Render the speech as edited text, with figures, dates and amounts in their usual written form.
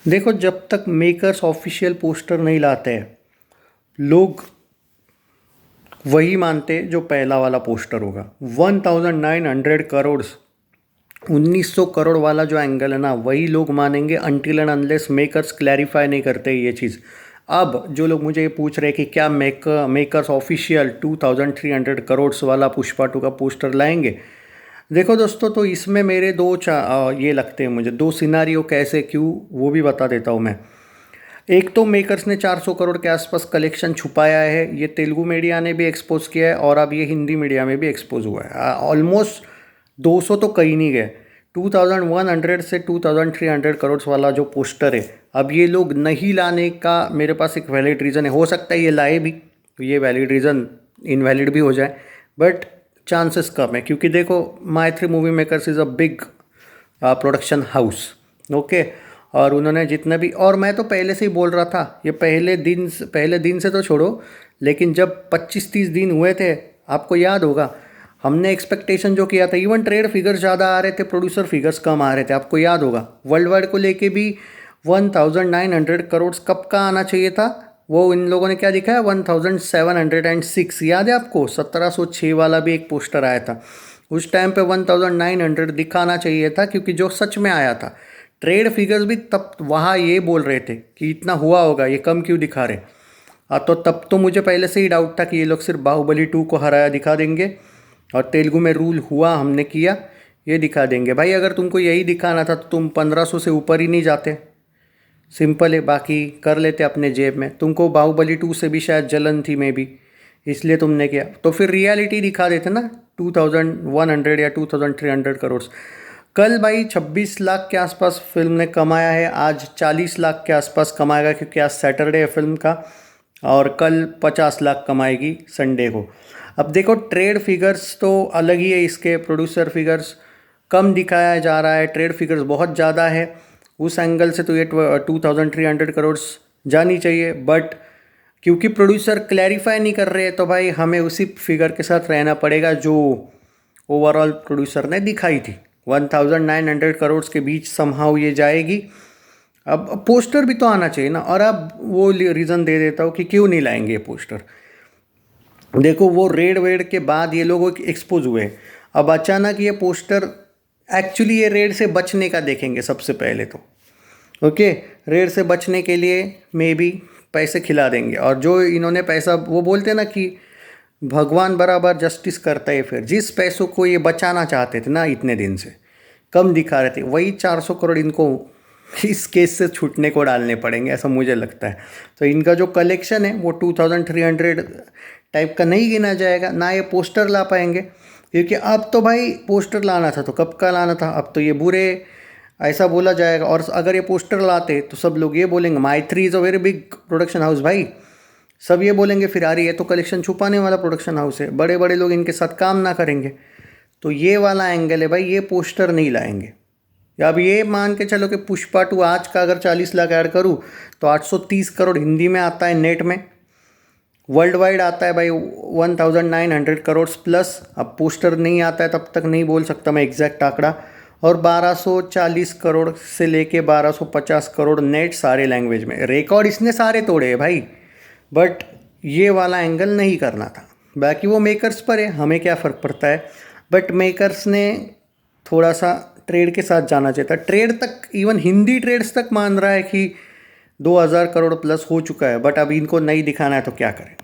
देखो, जब तक मेकर्स ऑफिशियल पोस्टर नहीं लाते हैं, लोग वही मानते जो पहला वाला पोस्टर होगा। 1900 करोड़, 1900 करोड़ वाला जो एंगल है ना, वही लोग मानेंगे until and unless makers clarify नहीं करते ये चीज़। अब जो लोग मुझे ये पूछ रहे हैं कि क्या मेकर्स ऑफिशियल 2300 करोड़ वाला पुष्पा 2 का पोस्टर लाएंगे, देखो दोस्तों, तो इसमें मेरे ये लगते हैं मुझे दो सिनारियो, कैसे क्यों वो भी बता देता हूँ मैं। एक तो मेकर्स ने 400 करोड़ के आसपास कलेक्शन छुपाया है, ये तेलुगु मीडिया ने भी एक्सपोज किया है और अब ये हिंदी मीडिया में भी एक्सपोज हुआ है। ऑलमोस्ट 200 तो कहीं नहीं गए। 2100 से 2300 करोड़ वाला जो पोस्टर है, अब ये लोग नहीं लाने का मेरे पास एक वैलिड रीज़न है। हो सकता है ये लाए भी, तो ये वैलिड रीज़न इनवैलिड भी हो जाए, बट चांसेस कम है, क्योंकि देखो, माई3 movie makers is a big production house, okay. और उन्होंने जितने भी, और मैं तो पहले से ही बोल रहा था, ये पहले दिन से तो छोड़ो, लेकिन जब 25-30 दिन हुए थे, आपको याद होगा, हमने एक्सपेक्टेशन जो किया था, इवन ट्रेड फिगर्स ज़्यादा आ रहे थे, प्रोड्यूसर फिगर्स कम आ रहे थे, आपको याद होगा। वर्ल्ड वाइड को लेके भी 1900 करोड़ कब का आना चाहिए था, वो इन लोगों ने क्या दिखाया, 1706। याद है आपको? 1706 वाला भी एक पोस्टर आया था। उस टाइम पे 1900 दिखाना चाहिए था, क्योंकि जो सच में आया था। ट्रेड फिगर्स भी तब वहाँ ये बोल रहे थे कि इतना हुआ होगा, ये कम क्यों दिखा रहे। तो तब तो मुझे पहले से ही डाउट था कि ये लोग सिर्फ बाहुबली 2 को हराया दिखा देंगे, और तेलुगु में रूल हुआ, हमने किया, ये दिखा देंगे। भाई अगर तुमको यही दिखाना था तो तुम 1500 से ऊपर ही नहीं जाते, सिंपल है। बाकी कर लेते अपने जेब में। तुमको बाहुबली 2 से भी शायद जलन थी में भी, इसलिए तुमने किया। तो फिर रियलिटी दिखा देते ना, 2100 या 2300 करोड़। कल भाई 26 लाख के आसपास फिल्म ने कमाया है, आज 40 लाख के आसपास कमाएगा, क्योंकि आज सैटरडे है फिल्म का, और कल 50 लाख कमाएगी संडे को। अब देखो, ट्रेड फिगर्स तो अलग ही है, इसके प्रोड्यूसर फिगर्स कम दिखाया जा रहा है, ट्रेड फिगर्स बहुत ज़्यादा है। उस एंगल से तो ये 2300 करोड़ जानी चाहिए, बट क्योंकि प्रोड्यूसर क्लैरिफाई नहीं कर रहे, तो भाई हमें उसी फिगर के साथ रहना पड़ेगा जो ओवरऑल प्रोड्यूसर ने दिखाई थी। 1900 करोड़ के बीच समहाउ ये जाएगी। अब पोस्टर भी तो आना चाहिए ना, और अब वो रीज़न दे देता हूँ कि क्यों नहीं लाएंगे ये पोस्टर। देखो, वो रेड वेड के बाद ये लोग एक्सपोज हुए, अब अचानक ये पोस्टर, एक्चुअली ये रेड से बचने का देखेंगे सबसे पहले तो, ओके। रेड से बचने के लिए मे बी पैसे खिला देंगे, और जो इन्होंने पैसा, वो बोलते ना कि भगवान बराबर जस्टिस करता है, फिर जिस पैसों को ये बचाना चाहते थे ना इतने दिन से, कम दिखा रहे थे, वही 400 करोड़ इनको इस केस से छूटने को डालने पड़ेंगे, ऐसा मुझे लगता है। तो इनका जो कलेक्शन है वो 2300 टाइप का नहीं गिना जाएगा, ना ये पोस्टर ला पाएंगे, क्योंकि अब तो भाई पोस्टर लाना था तो कब का लाना था, अब तो ये बुरे ऐसा बोला जाएगा। और अगर ये पोस्टर लाते तो सब लोग ये बोलेंगे माई3 is a very big production house, भाई सब ये बोलेंगे फिर यार ये तो कलेक्शन छुपाने वाला प्रोडक्शन हाउस है, बड़े बड़े लोग इनके साथ काम ना करेंगे। तो ये वाला एंगल है भाई, ये पोस्टर नहीं लाएंगे। या अब ये मान के चलो कि पुष्पा 2 आज का अगर 40 लाख ऐड करूँ तो 830 करोड़ हिंदी में आता है नेट में, वर्ल्ड वाइड आता है भाई 1900 करोड़ प्लस। अब पोस्टर नहीं आता है तब तक नहीं बोल सकता मैं एग्जैक्ट आंकड़ा, और 1240 करोड़ से लेके 1250 करोड़ नेट सारे लैंग्वेज में। रिकॉर्ड इसने सारे तोड़े हैं भाई, बट ये वाला एंगल नहीं करना था। बाकी वो मेकर्स पर है, हमें क्या फ़र्क पड़ता है, बट मेकर्स ने थोड़ा सा ट्रेड के साथ जाना चाहिए था। ट्रेड तक, इवन हिंदी ट्रेड्स तक मान रहा है कि 2000 करोड़ प्लस हो चुका है, बट अब इनको नहीं दिखाना है तो क्या करें।